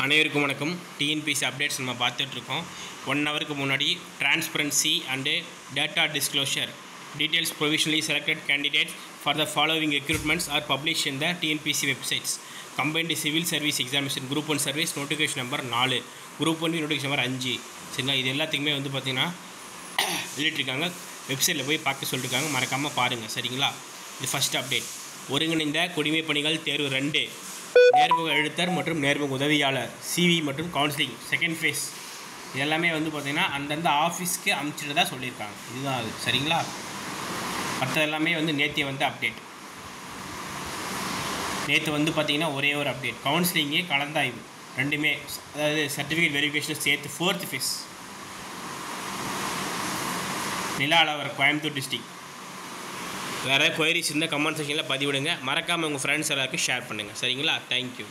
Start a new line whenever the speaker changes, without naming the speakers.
அனைவருக்கும் வணக்கம். TNPSC updates நம்ம பார்த்துட்ருக்கோம். 1 ஹவருக்கு முன்னாடி transparency and data disclosure details provisionally selected candidates for the following recruitments are publish in the TNPSC websites. Combined civil service examination group 1 service notification number 4, group 1 notification number 5. சரிங்களா, இது எல்லாத்துக்குமே பார்த்திங்கன்னா வெளியிட்டிருக்காங்க. வெப்சைட்டில் போய் பார்க்க சொல்லியிருக்காங்க, மறக்காமல் பாருங்கள். சரிங்களா, இது ஃபஸ்ட் அப்டேட். ஒருங்கிணைந்த குடிமைப் பணிகள் தேர்வு 2 நேர்முக எழுத்தர் மற்றும் நேர்முக உதவியாளர் சிவி மற்றும் கவுன்சிலிங் செகண்ட் ஃபேஸ் இதெல்லாமே பார்த்திங்கன்னா அந்தந்த ஆஃபீஸ்க்கு அனுப்பிச்சிட்டு தான் சொல்லியிருக்காங்க. இதுதான் அது. சரிங்களா, மற்ற எல்லாமே நேற்று அப்டேட். நேற்று பார்த்திங்கன்னா ஒரே ஒரு அப்டேட். கவுன்சிலிங்கே கலந்தாய்வு ரெண்டுமே, அதாவது சர்டிஃபிகேட் வெரிஃபிகேஷன் சேர்த்து 4th ஃபேஸ். நில அளவர் கோயம்புத்தூர் டிஸ்ட்ரிக்ட். வேறு கொயரிஸ் இருந்தால் கமெண்ட் செக்ஷனில் பதிவிடுங்க. மறக்காமல் உங்கள் ஃப்ரெண்ட்ஸ் எல்லாருக்கும் ஷேர் பண்ணுங்கள். சரிங்களா, தேங்க்யூ.